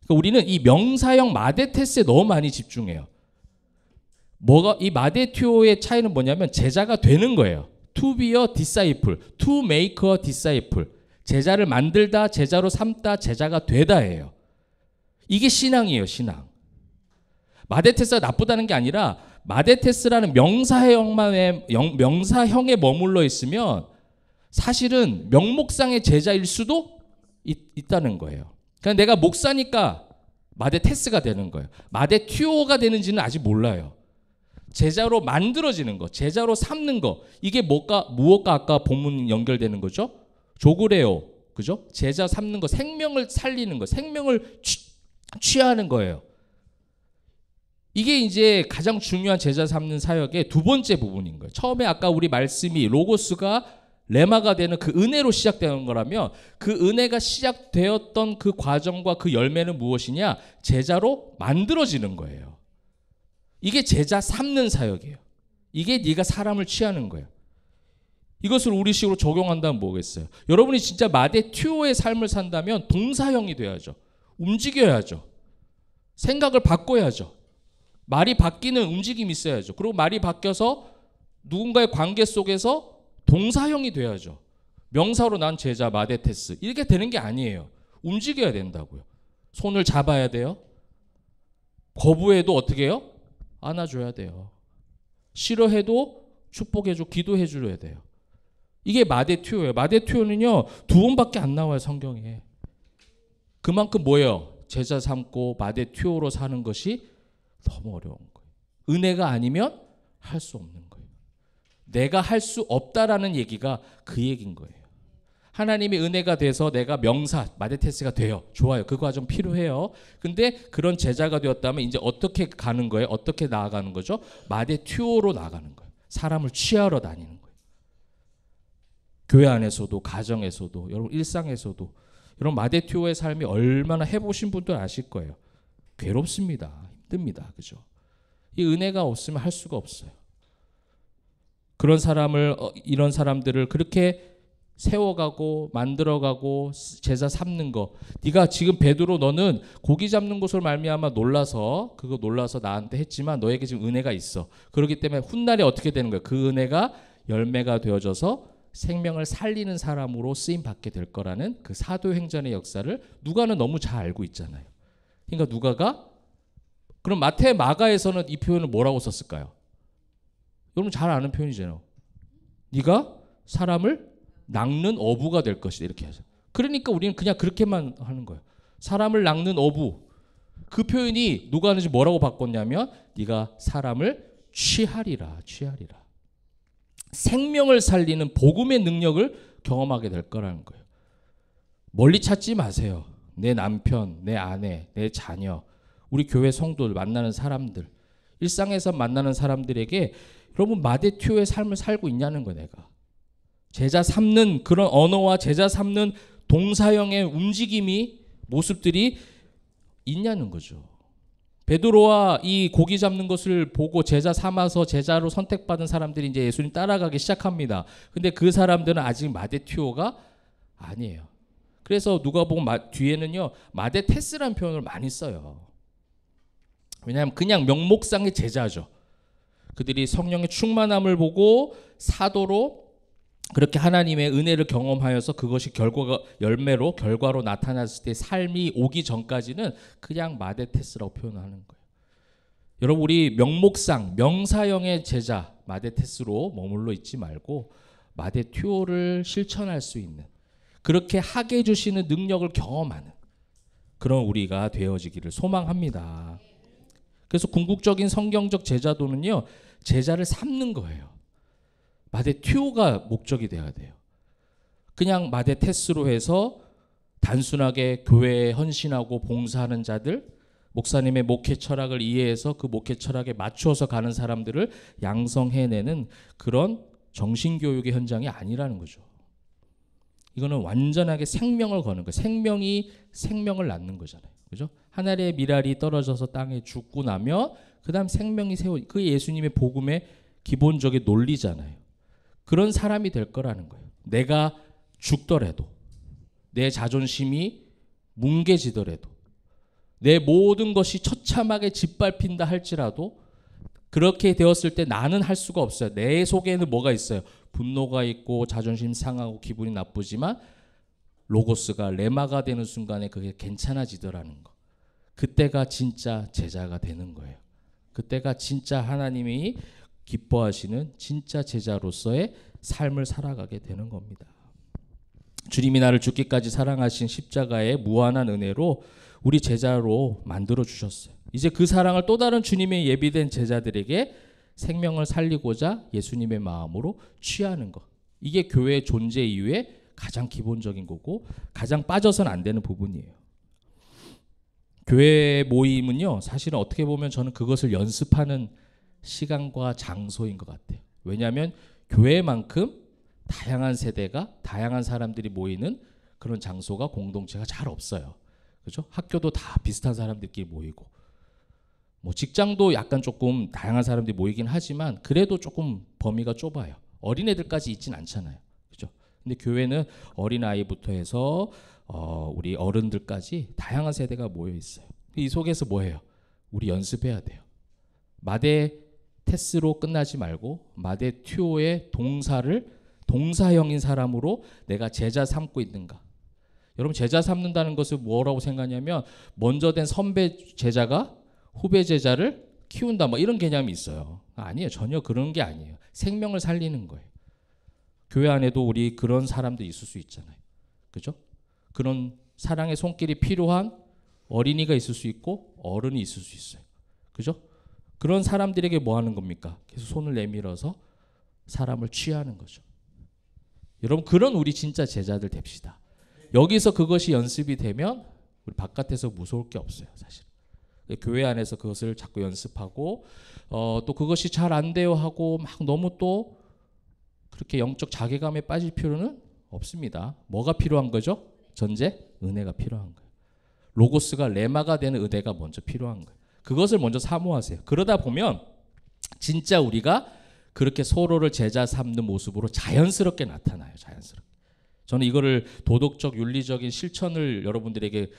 그러니까 우리는 이 명사형 마데테스에 너무 많이 집중해요. 이 마데튜오의 차이는 뭐냐면 제자가 되는 거예요. To be a disciple, to make a disciple. 제자를 만들다, 제자로 삼다, 제자가 되다예요. 이게 신앙이에요. 신앙. 마데테스가 나쁘다는 게 아니라 마데테스라는 명사형에 머물러 있으면 사실은 명목상의 제자일 수도 있다는 거예요. 그냥 내가 목사니까 마데테스가 되는 거예요. 마데튜오가 되는지는 아직 몰라요. 제자로 만들어지는 거, 제자로 삼는 거, 이게 무엇과 아까 본문 연결되는 거죠? 조그레오, 그죠? 제자 삼는 거, 생명을 살리는 거, 생명을 취하는 거예요. 이게 이제 가장 중요한 제자 삼는 사역의 2번째 부분인 거예요. 처음에 아까 우리 말씀이 로고스가 레마가 되는 그 은혜로 시작되는 거라면 그 은혜가 시작되었던 그 과정과 그 열매는 무엇이냐? 제자로 만들어지는 거예요. 이게 제자 삼는 사역이에요. 이게 네가 사람을 취하는 거예요. 이것을 우리식으로 적용한다면 뭐겠어요? 여러분이 진짜 마데튜오의 삶을 산다면 동사형이 돼야죠. 움직여야죠. 생각을 바꿔야죠. 말이 바뀌는 움직임이 있어야죠. 그리고 말이 바뀌어서 누군가의 관계 속에서 동사형이 돼야죠. 명사로 난 제자 마데테스 이렇게 되는 게 아니에요. 움직여야 된다고요. 손을 잡아야 돼요. 거부해도 어떻게 해요? 안아줘야 돼요. 싫어해도 축복해주고 기도해줘야 돼요. 이게 마데투오예요. 마데투오는요 2번밖에 안 나와요 성경에. 그만큼 뭐예요? 제자 삼고 마데투오로 사는 것이 너무 어려운 거예요. 은혜가 아니면 할 수 없는 거예요. 내가 할 수 없다라는 얘기가 그 얘기인 거예요. 하나님의 은혜가 돼서 내가 명사 마데테스가 돼요. 좋아요. 그 과정 필요해요. 근데 그런 제자가 되었다면 이제 어떻게 가는 거예요? 어떻게 나아가는 거죠? 마데투오로 나아가는 거예요. 사람을 취하러 다니는 거예요. 교회 안에서도 가정에서도 여러분 일상에서도 여러분 마데투오의 삶이 얼마나 해보신 분들 아실 거예요. 괴롭습니다. 힘듭니다. 그죠? 이 은혜가 없으면 할 수가 없어요. 그런 사람을 이런 사람들을 그렇게 세워가고 만들어가고 제자 삼는 거. 네가 지금 베드로 너는 고기 잡는 것을 말미암아 놀라서 나한테 했지만 너에게 지금 은혜가 있어. 그렇기 때문에 훗날에 어떻게 되는 거예요? 그 은혜가 열매가 되어져서 생명을 살리는 사람으로 쓰임 받게 될 거라는 그 사도행전의 역사를 누가는 너무 잘 알고 있잖아요. 그러니까 누가가 그럼 마태 마가에서는 이 표현을 뭐라고 썼을까요? 여러분 잘 아는 표현이잖아요. 네가 사람을 낚는 어부가 될 것이다 이렇게 하죠. 그러니까 우리는 그냥 그렇게만 하는 거예요. 사람을 낚는 어부. 그 표현이 누가 하는지 뭐라고 바꿨냐면 네가 사람을 취하리라. 생명을 살리는 복음의 능력을 경험하게 될 거라는 거예요. 멀리 찾지 마세요. 내 남편, 내 아내, 내 자녀, 우리 교회 성도들 만나는 사람들, 일상에서 만나는 사람들에게 여러분 마데투오의 삶을 살고 있냐는 거예요. 내가. 제자 삼는 그런 언어와 제자 삼는 동사형의 움직임이 모습들이 있냐는 거죠. 베드로와 이 고기 잡는 것을 보고 제자 삼아서 제자로 선택받은 사람들이 이제 예수님 따라가기 시작합니다. 근데 그 사람들은 아직 마데투오가 아니에요. 그래서 누가복음 뒤에는요 마데테스라는 표현을 많이 써요. 왜냐하면 그냥 명목상의 제자죠. 그들이 성령의 충만함을 보고 사도로 그렇게 하나님의 은혜를 경험하여서 그것이 결과로 나타났을 때 삶이 오기 전까지는 그냥 마데테스라고 표현하는 거예요. 여러분 우리 명목상 명사형의 제자 마데테스로 머물러 있지 말고 마데투오를 실천할 수 있는 그렇게 하게 해주시는 능력을 경험하는 그런 우리가 되어지기를 소망합니다. 그래서 궁극적인 성경적 제자도는요 제자를 삼는 거예요. 마데투오가 목적이 돼야 돼요. 그냥 마데테스로 해서 단순하게 교회에 헌신하고 봉사하는 자들, 목사님의 목회 철학을 이해해서 그 목회 철학에 맞추어서 가는 사람들을 양성해내는 그런 정신교육의 현장이 아니라는 거죠. 이거는 완전하게 생명을 거는 거예요. 생명이 생명을 낳는 거잖아요. 그죠? 하늘의 미랄이 떨어져서 땅에 죽고 나면 그 다음 생명이 그 예수님의 복음의 기본적인 논리잖아요. 그런 사람이 될 거라는 거예요. 내가 죽더라도 내 자존심이 뭉개지더라도 내 모든 것이 처참하게 짓밟힌다 할지라도 그렇게 되었을 때 나는 할 수가 없어요. 내 속에는 뭐가 있어요? 분노가 있고 자존심 상하고 기분이 나쁘지만 로고스가 레마가 되는 순간에 그게 괜찮아지더라는 거. 그때가 진짜 제자가 되는 거예요. 그때가 진짜 하나님이 기뻐하시는 진짜 제자로서의 삶을 살아가게 되는 겁니다. 주님이 나를 죽기까지 사랑하신 십자가의 무한한 은혜로 우리 제자로 만들어 주셨어요. 이제 그 사랑을 또 다른 주님의 예비된 제자들에게 생명을 살리고자 예수님의 마음으로 취하는 것. 이게 교회의 존재 이유의 가장 기본적인 거고 가장 빠져서는 안 되는 부분이에요. 교회 모임은요 사실은 어떻게 보면 저는 그것을 연습하는 시간과 장소인 것 같아요. 왜냐하면 교회만큼 다양한 세대가 다양한 사람들이 모이는 그런 장소가 공동체가 잘 없어요. 그렇죠? 학교도 다 비슷한 사람들끼리 모이고 뭐 직장도 약간 조금 다양한 사람들이 모이긴 하지만 그래도 조금 범위가 좁아요. 어린애들까지 있진 않잖아요. 그렇죠? 근데 교회는 어린아이부터 해서 우리 어른들까지 다양한 세대가 모여 있어요. 이 속에서 뭐예요? 우리 연습해야 돼요. 마데테스로 끝나지 말고 마데투오의 동사형인 사람으로 내가 제자 삼고 있는가. 여러분 제자 삼는다는 것을 뭐라고 생각하냐면 먼저 된 선배 제자가 후배 제자를 키운다 뭐 이런 개념이 있어요. 아니에요. 전혀 그런 게 아니에요. 생명을 살리는 거예요. 교회 안에도 우리 그런 사람들 있을 수 있잖아요. 그죠? 그런 사랑의 손길이 필요한 어린이가 있을 수 있고 어른이 있을 수 있어요. 그죠? 그런 사람들에게 뭐 하는 겁니까? 계속 손을 내밀어서 사람을 취하는 거죠. 여러분 그런 우리 진짜 제자들 됩시다. 여기서 그것이 연습이 되면 우리 바깥에서 무서울 게 없어요. 사실. 교회 안에서 그것을 자꾸 연습하고 또 그것이 잘 안 돼요 하고 막 너무 또 그렇게 영적 자괴감에 빠질 필요는 없습니다. 뭐가 필요한 거죠? 전제 은혜가 필요한 거예요. 로고스가 레마가 되는 은혜가 먼저 필요한 거예요. 그것을 먼저 사모하세요. 그러다 보면 진짜 우리가 그렇게 서로를 제자 삼는 모습으로 자연스럽게 나타나요. 자연스럽게. 저는 이거를 도덕적 윤리적인 실천을 여러분들에게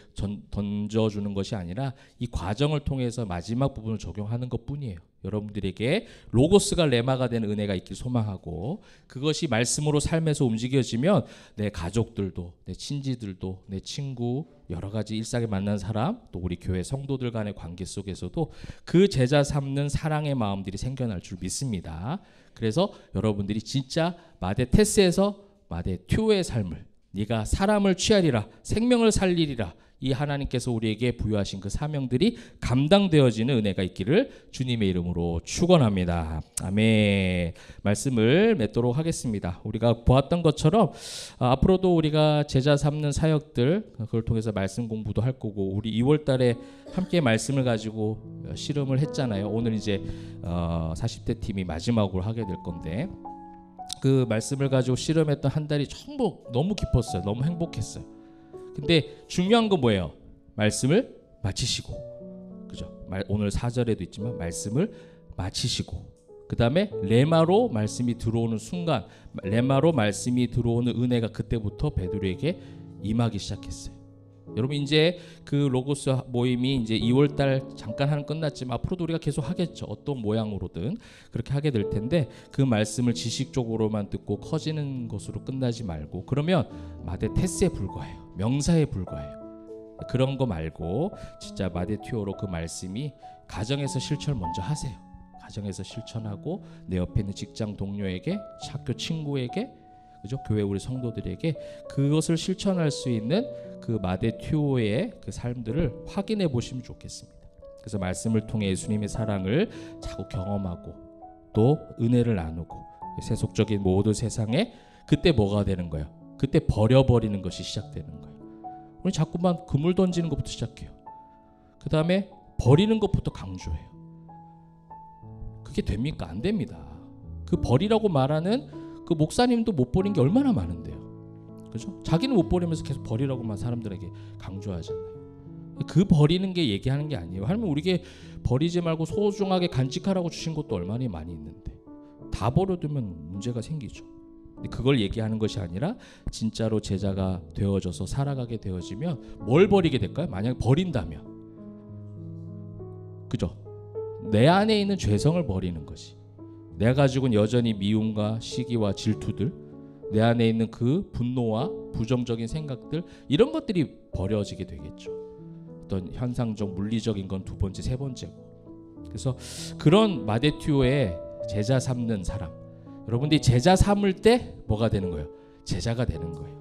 던져주는 것이 아니라 이 과정을 통해서 마지막 부분을 적용하는 것뿐이에요. 여러분들에게 로고스가 레마가 되는 은혜가 있길 소망하고 그것이 말씀으로 삶에서 움직여지면 내 가족들도 내 친지들도 내 친구 여러 가지 일상에 만난 사람 또 우리 교회 성도들 간의 관계 속에서도 그 제자 삼는 사랑의 마음들이 생겨날 줄 믿습니다. 그래서 여러분들이 진짜 마대테스에서 마대튜의 삶을 네가 사람을 취하리라 생명을 살리리라 이 하나님께서 우리에게 부여하신 그 사명들이 감당되어지는 은혜가 있기를 주님의 이름으로 축원합니다. 아멘. 말씀을 맺도록 하겠습니다. 우리가 보았던 것처럼 앞으로도 우리가 제자 삼는 사역들 그걸 통해서 말씀 공부도 할 거고 우리 2월 달에 함께 말씀을 가지고 씨름을 했잖아요. 오늘 이제 40대 팀이 마지막으로 하게 될 건데 그 말씀을 가지고 씨름했던 한 달이 전부 너무 기뻤어요. 너무 행복했어요. 근데 중요한 건 뭐예요? 말씀을 마치시고 그죠? 오늘 4절에도 있지만 말씀을 마치시고 그 다음에 레마로 말씀이 들어오는 순간 레마로 말씀이 들어오는 은혜가 그때부터 베드로에게 임하기 시작했어요. 여러분 이제 그 로고스 모임이 이제 2월달 잠깐 하는 끝났지만 앞으로도 우리가 계속 하겠죠. 어떤 모양으로든 그렇게 하게 될 텐데 그 말씀을 지식적으로만 듣고 커지는 것으로 끝나지 말고 그러면 마대테스에 불과해요. 명사에 불과해요. 그런 거 말고 진짜 마대튜어로 그 말씀이 가정에서 실천을 먼저 하세요. 가정에서 실천하고 내 옆에 있는 직장 동료에게 학교 친구에게 그죠? 교회 우리 성도들에게 그것을 실천할 수 있는 그 마대튜오의 그 삶들을 확인해 보시면 좋겠습니다. 그래서 말씀을 통해 예수님의 사랑을 자꾸 경험하고 또 은혜를 나누고 세속적인 모든 세상에 그때 뭐가 되는 거예요? 그때 버려버리는 것이 시작되는 거예요. 우리 자꾸만 그물 던지는 것부터 시작해요. 그 다음에 버리는 것부터 강조해요. 그게 됩니까? 안 됩니다. 그 버리라고 말하는 그 목사님도 못 버린 게 얼마나 많은데요. 그죠? 자기는 못 버리면서 계속 버리라고만 사람들에게 강조하잖아요. 그 버리는 게 얘기하는 게 아니에요. 하나님 우리에게 버리지 말고 소중하게 간직하라고 주신 것도 얼마나 많이 있는데 다 버려두면 문제가 생기죠. 근데 그걸 얘기하는 것이 아니라 진짜로 제자가 되어져서 살아가게 되어지면 뭘 버리게 될까요? 만약에 버린다면 그죠? 내 안에 있는 죄성을 버리는 것이 내가 가지고 여전히 미움과 시기와 질투들 내 안에 있는 그 분노와 부정적인 생각들 이런 것들이 버려지게 되겠죠. 어떤 현상적 물리적인 건 두 번째 세 번째고 그래서 그런 마대튜오의 제자 삼는 사람 여러분들이 제자 삼을 때 뭐가 되는 거예요? 제자가 되는 거예요.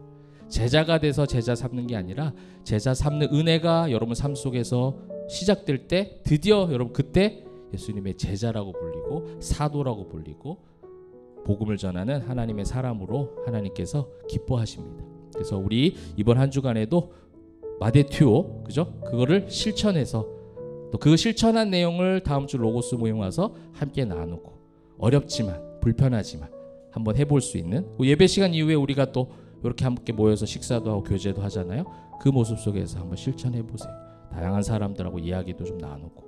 제자가 돼서 제자 삼는 게 아니라 제자 삼는 은혜가 여러분 삶 속에서 시작될 때 드디어 여러분 그때 예수님의 제자라고 불리고 사도라고 불리고 복음을 전하는 하나님의 사람으로 하나님께서 기뻐하십니다. 그래서 우리 이번 한 주간에도 마대튜오 그죠? 그거를 실천해서 또 그 실천한 내용을 다음 주 로고스 모임 와서 함께 나누고 어렵지만 불편하지만 한번 해볼 수 있는 예배 시간 이후에 우리가 또 이렇게 함께 모여서 식사도 하고 교제도 하잖아요. 그 모습 속에서 한번 실천해 보세요. 다양한 사람들하고 이야기도 좀 나누고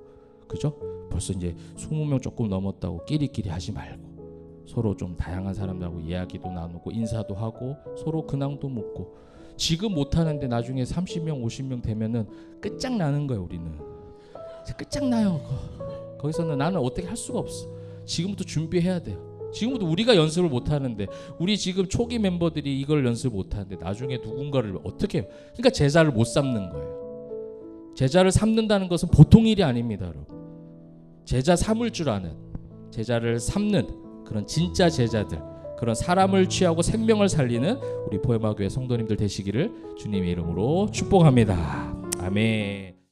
그죠? 벌써 이제 20명 조금 넘었다고 끼리끼리 하지 말고 서로 좀 다양한 사람들하고 이야기도 나누고 인사도 하고 서로 근황도 묻고 지금 못하는데 나중에 30명 50명 되면은 끝장나는 거예요. 우리는 끝장나요. 거기서는 나는 어떻게 할 수가 없어. 지금부터 준비해야 돼요. 지금부터 우리가 연습을 못 하는데, 우리 지금 초기 멤버들이 이걸 연습 못 하는데 나중에 누군가를 어떻게 해요? 그러니까 제자를 못 삼는 거예요. 제자를 삼는다는 것은 보통 일이 아닙니다, 여러분. 제자 삼을 줄 아는, 제자를 삼는 그런 진짜 제자들, 그런 사람을 취하고 생명을 살리는 우리 포에마교회 성도님들 되시기를 주님의 이름으로 축복합니다. 아멘.